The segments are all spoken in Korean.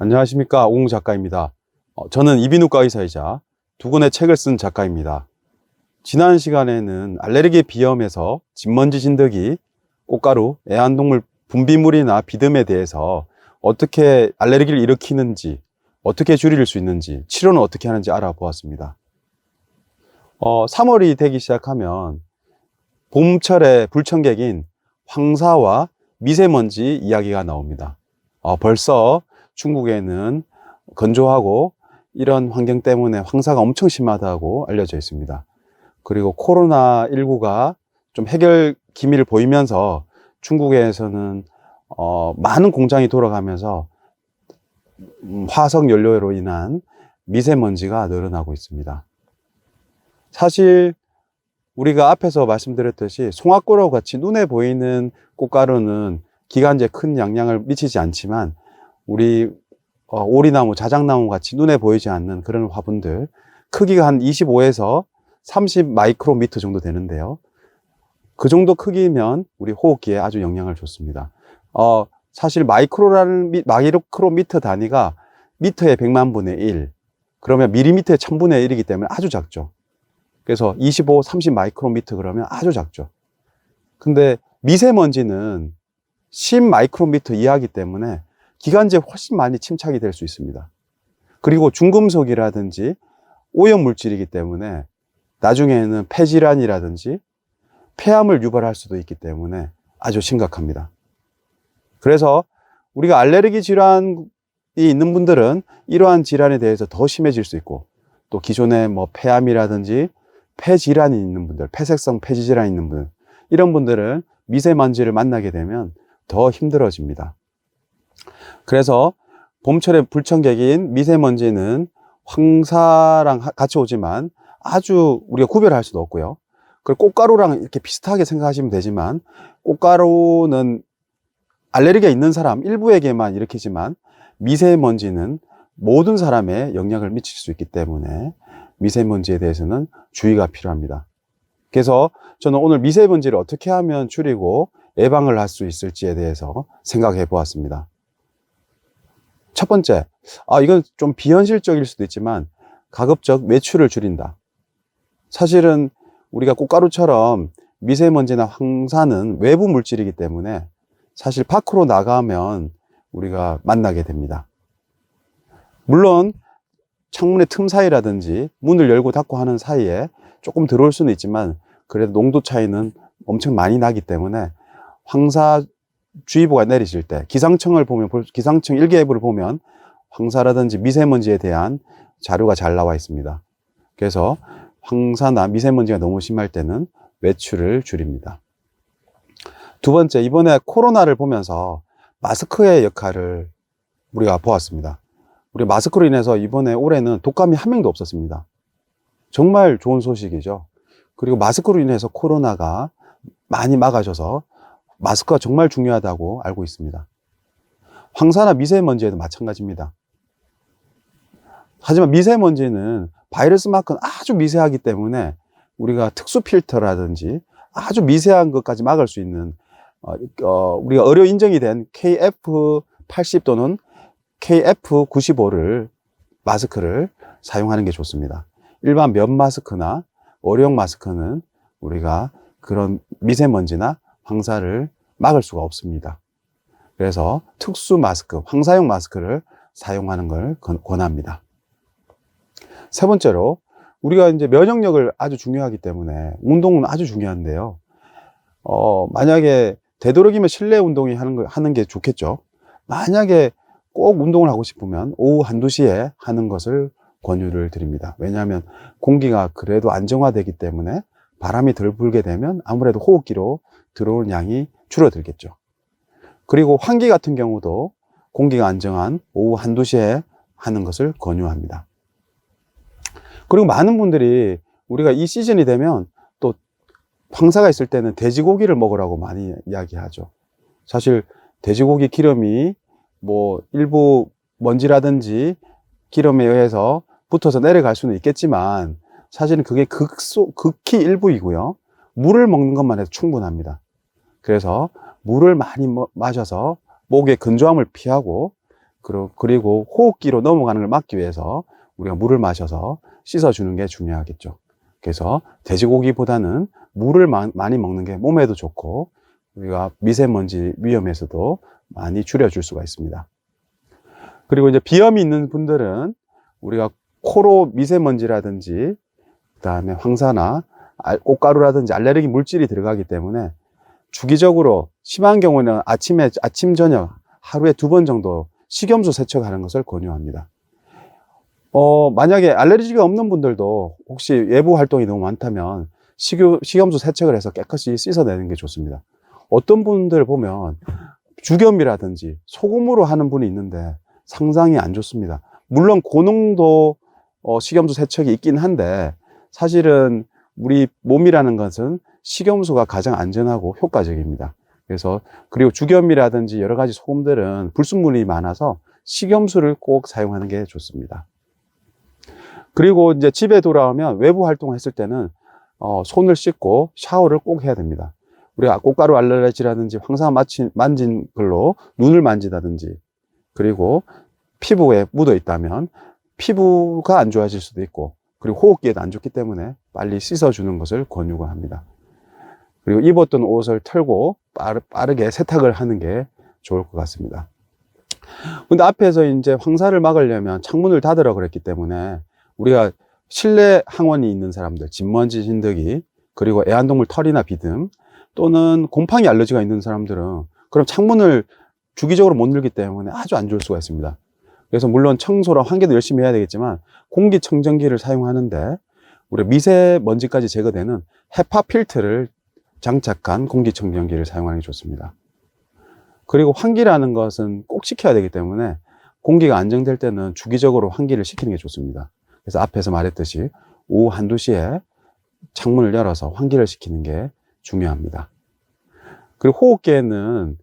안녕하십니까, 오공 작가입니다. 저는 이비인후과 의사이자 두 권의 책을 쓴 작가입니다. 지난 시간에는 알레르기 비염에서 진먼지 진드기, 꽃가루, 애완동물 분비물이나 비듬에 대해서 어떻게 알레르기를 일으키는지, 어떻게 줄일 수 있는지, 치료는 어떻게 하는지 알아보았습니다. 3월이 되기 시작하면 봄철의 불청객인 황사와 미세먼지 이야기가 나옵니다. 벌써 중국에는 건조하고 이런 환경 때문에 황사가 엄청 심하다고 알려져 있습니다. 그리고 코로나19가 좀 해결 기미를 보이면서 중국에서는 많은 공장이 돌아가면서 화석 연료로 인한 미세먼지가 늘어나고 있습니다. 사실 우리가 앞에서 말씀드렸듯이 송화꽃하고 같이 눈에 보이는 꽃가루는 기관지에 큰 영향을 미치지 않지만 우리 오리나무, 자작나무 같이 눈에 보이지 않는 그런 화분들, 크기가 한 25에서 30 마이크로미터 정도 되는데요. 그 정도 크기면 우리 호흡기에 아주 영향을 줬습니다. 사실 마이크로미터 단위가 미터의 100만 분의 1, 그러면 밀리미터의 1000분의 1이기 때문에 아주 작죠. 그래서 25, 30 마이크로미터 그러면 아주 작죠. 근데 미세먼지는 10 마이크로미터 이하이기 때문에 기관지에 훨씬 많이 침착이 될 수 있습니다. 그리고 중금속이라든지 오염물질이기 때문에 나중에는 폐질환이라든지 폐암을 유발할 수도 있기 때문에 아주 심각합니다. 그래서 우리가 알레르기 질환이 있는 분들은 이러한 질환에 대해서 더 심해질 수 있고, 또 기존에 폐암이라든지 폐질환이 있는 분들, 폐색성 폐질환이 있는 분들, 이런 분들은 미세먼지를 만나게 되면 더 힘들어집니다. 그래서 봄철의 불청객인 미세먼지는 황사랑 같이 오지만 아주 우리가 구별할 수도 없고요. 그리고 꽃가루랑 이렇게 비슷하게 생각하시면 되지만, 꽃가루는 알레르기가 있는 사람 일부에게만 일으키지만 미세먼지는 모든 사람에 영향을 미칠 수 있기 때문에 미세먼지에 대해서는 주의가 필요합니다. 그래서 저는 오늘 미세먼지를 어떻게 하면 줄이고 예방을 할 수 있을지에 대해서 생각해 보았습니다. 첫 번째, 이건 좀 비현실적일 수도 있지만 가급적 외출을 줄인다. 사실은 우리가 꽃가루처럼 미세먼지나 황사는 외부 물질이기 때문에 사실 밖으로 나가면 우리가 만나게 됩니다. 물론 창문의 틈 사이라든지 문을 열고 닫고 하는 사이에 조금 들어올 수는 있지만 그래도 농도 차이는 엄청 많이 나기 때문에 황사주의보가 내리실 때 기상청 일기예보를 보면 황사라든지 미세먼지에 대한 자료가 잘 나와 있습니다. 그래서 황사나 미세먼지가 너무 심할 때는 외출을 줄입니다. 두 번째, 이번에 코로나를 보면서 마스크의 역할을 우리가 보았습니다. 우리 마스크로 인해서 이번에 올해는 독감이 한 명도 없었습니다. 정말 좋은 소식이죠. 그리고 마스크로 인해서 코로나가 많이 막아져서 마스크가 정말 중요하다고 알고 있습니다. 황사나 미세먼지에도 마찬가지입니다. 하지만 미세먼지는 바이러스만큼 아주 미세하기 때문에 우리가 특수 필터라든지 아주 미세한 것까지 막을 수 있는 우리가 의료 인정이 된 KF80 또는 KF95를 마스크를 사용하는 게 좋습니다. 일반 면 마스크나 어려용 마스크는 우리가 그런 미세먼지나 황사를 막을 수가 없습니다. 그래서 특수 마스크, 황사용 마스크를 사용하는 걸 권합니다. 세 번째로 우리가 이제 면역력을 아주 중요하기 때문에 운동은 아주 중요한데요. 만약에 되도록이면 실내 운동이 하는 게 좋겠죠. 만약에 꼭 운동을 하고 싶으면 오후 1~2시에 하는 것을 권유를 드립니다. 왜냐하면 공기가 그래도 안정화되기 때문에 바람이 덜 불게 되면 아무래도 호흡기로 들어오는 양이 줄어들겠죠. 그리고 환기 같은 경우도 공기가 안정한 오후 1~2시에 하는 것을 권유합니다. 그리고 많은 분들이 우리가 이 시즌이 되면 또 황사가 있을 때는 돼지고기를 먹으라고 많이 이야기하죠. 사실 돼지고기 기름이 일부 먼지라든지 기름에 의해서 붙어서 내려갈 수는 있겠지만 사실은 그게 극히 일부이고요. 물을 먹는 것만 해도 충분합니다. 그래서 물을 많이 마셔서 목의 건조함을 피하고 그리고 호흡기로 넘어가는 걸 막기 위해서 우리가 물을 마셔서 씻어주는 게 중요하겠죠. 그래서 돼지고기보다는 물을 많이 먹는 게 몸에도 좋고 우리가 미세먼지 위험에서도 많이 줄여줄 수가 있습니다. 그리고 이제 비염이 있는 분들은 우리가 코로 미세먼지라든지 그다음에 황사나 꽃가루라든지 알레르기 물질이 들어가기 때문에 주기적으로 심한 경우는 아침 저녁 하루에 2번 정도 식염수 세척하는 것을 권유합니다. 만약에 알레르기가 없는 분들도 혹시 외부 활동이 너무 많다면 식염수 세척을 해서 깨끗이 씻어내는 게 좋습니다. 어떤 분들 보면 주겸이라든지 소금으로 하는 분이 있는데 상당히 안 좋습니다. 물론 고농도 식염수 세척이 있긴 한데 사실은 우리 몸이라는 것은 식염수가 가장 안전하고 효과적입니다. 그리고 주겸이라든지 여러 가지 소금들은 불순물이 많아서 식염수를 꼭 사용하는 게 좋습니다. 그리고 이제 집에 돌아오면 외부 활동을 했을 때는 손을 씻고 샤워를 꼭 해야 됩니다. 우리가 꽃가루 알레르기라든지 황사 만진 걸로 눈을 만지다든지 그리고 피부에 묻어 있다면 피부가 안 좋아질 수도 있고 그리고 호흡기에도 안 좋기 때문에 빨리 씻어주는 것을 권유가 합니다. 그리고 입었던 옷을 털고 빠르게 세탁을 하는 게 좋을 것 같습니다. 근데 앞에서 이제 황사를 막으려면 창문을 닫으라고 그랬기 때문에 우리가 실내 항원이 있는 사람들, 진먼지, 진드기, 그리고 애완동물 털이나 비듬 또는 곰팡이 알러지가 있는 사람들은 그럼 창문을 주기적으로 못 열기 때문에 아주 안 좋을 수가 있습니다. 그래서 물론 청소랑 환기도 열심히 해야 되겠지만 공기청정기를 사용하는데 우리 미세먼지까지 제거되는 헤파 필터를 장착한 공기청정기를 사용하는 게 좋습니다. 그리고 환기라는 것은 꼭 시켜야 되기 때문에 공기가 안정될 때는 주기적으로 환기를 시키는 게 좋습니다. 그래서 앞에서 말했듯이 오후 1, 2시에 창문을 열어서 환기를 시키는 게 중요합니다. 그리고 호흡기에는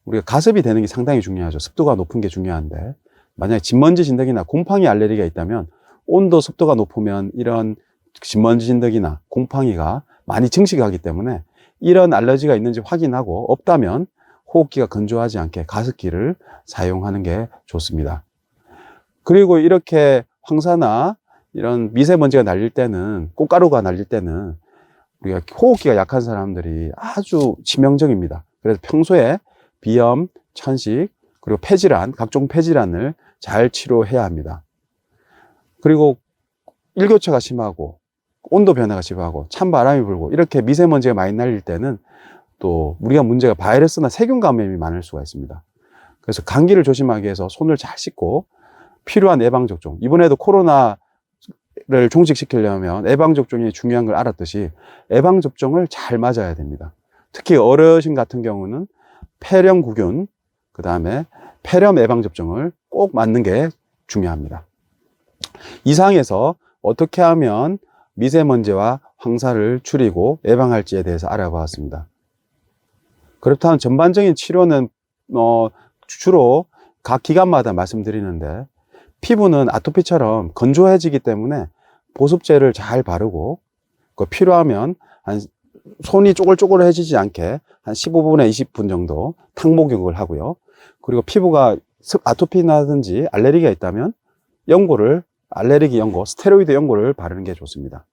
우리가 가습이 되는 게 상당히 중요하죠. 습도가 높은 게 중요한데 만약에 진먼지 진드기나 곰팡이 알레르기가 있다면 온도 습도가 높으면 이런 진먼지 진드기나 곰팡이가 많이 증식하기 때문에 이런 알러지가 있는지 확인하고 없다면 호흡기가 건조하지 않게 가습기를 사용하는 게 좋습니다. 그리고 이렇게 황사나 이런 미세먼지가 날릴 때는 꽃가루가 날릴 때는 우리가 호흡기가 약한 사람들이 아주 치명적입니다. 그래서 평소에 비염, 천식, 그리고 폐질환, 각종 폐질환을 잘 치료해야 합니다. 그리고 일교차가 심하고 온도 변화가 심하고 찬바람이 불고 이렇게 미세먼지가 많이 날릴 때는 또 우리가 문제가 바이러스나 세균 감염이 많을 수가 있습니다. 그래서 감기를 조심하기 위해서 손을 잘 씻고 필요한 예방접종, 이번에도 코로나를 종식시키려면 예방접종이 중요한 걸 알았듯이 예방접종을 잘 맞아야 됩니다. 특히 어르신 같은 경우는 폐렴구균, 그 다음에 폐렴 예방접종을 꼭 맞는 게 중요합니다. 이상에서 어떻게 하면 미세먼지와 황사를 줄이고 예방할지에 대해서 알아보았습니다. 그렇다면 전반적인 치료는 주로 각 기관마다 말씀드리는데 피부는 아토피처럼 건조해지기 때문에 보습제를 잘 바르고 필요하면 손이 쪼글쪼글해지지 않게 한 15분에 20분 정도 탕목욕을 하고요. 그리고 피부가 아토피나든지 알레르기가 있다면 알레르기 연고, 스테로이드 연고를 바르는 게 좋습니다.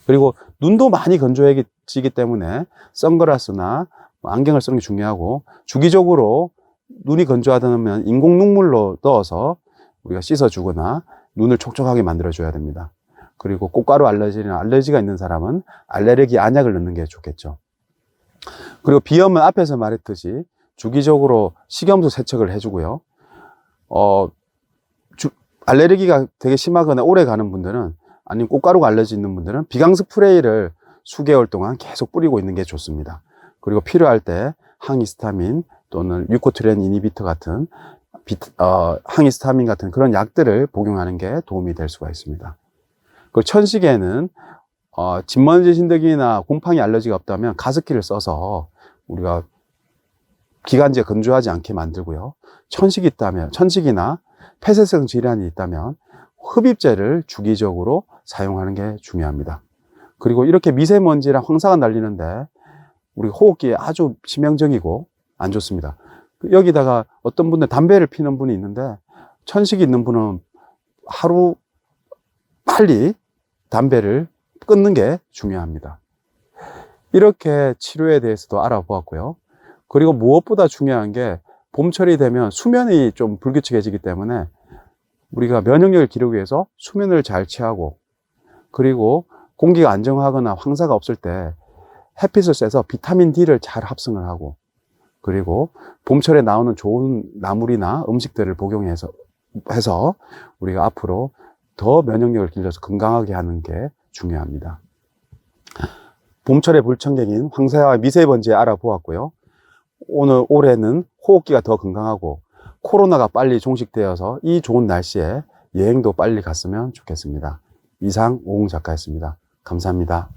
그리고 눈도 많이 건조해지기 때문에 선글라스나 안경을 쓰는 게 중요하고 주기적으로 눈이 건조하다면 인공 눈물로 넣어서 우리가 씻어주거나 눈을 촉촉하게 만들어줘야 됩니다. 그리고 꽃가루 알레르기가 있는 사람은 알레르기 안약을 넣는 게 좋겠죠. 그리고 비염은 앞에서 말했듯이 주기적으로 식염수 세척을 해주고요. 알레르기가 되게 심하거나 오래 가는 분들은 아니면 꽃가루가 알레르기 있는 분들은 비강 스프레이를 수개월 동안 계속 뿌리고 있는 게 좋습니다. 그리고 필요할 때 항히스타민 또는 뮤코트렌 이니비터 같은 항히스타민 같은 그런 약들을 복용하는 게 도움이 될 수가 있습니다. 그리고 천식에는 진먼지 진드기나 곰팡이 알러지가 없다면 가습기를 써서 우리가 기관지가 건조하지 않게 만들고요. 천식이나 폐쇄성 질환이 있다면 흡입제를 주기적으로 사용하는 게 중요합니다. 그리고 이렇게 미세먼지랑 황사가 날리는데 우리 호흡기에 아주 치명적이고 안 좋습니다. 여기다가 어떤 분들 담배를 피는 분이 있는데 천식이 있는 분은 하루 빨리 담배를 끊는 게 중요합니다. 이렇게 치료에 대해서도 알아보았고요. 그리고 무엇보다 중요한 게 봄철이 되면 수면이 좀 불규칙해지기 때문에 우리가 면역력을 기르기 위해서 수면을 잘 취하고, 그리고 공기가 안정하거나 황사가 없을 때 햇빛을 쐬서 비타민 D를 잘 합성을 하고, 그리고 봄철에 나오는 좋은 나물이나 음식들을 복용해서 우리가 앞으로 더 면역력을 길러서 건강하게 하는 게 중요합니다. 봄철의 불청객인 황사와 미세먼지 알아보았고요. 올해는 호흡기가 더 건강하고 코로나가 빨리 종식되어서 이 좋은 날씨에 여행도 빨리 갔으면 좋겠습니다. 이상 오홍 작가였습니다. 감사합니다.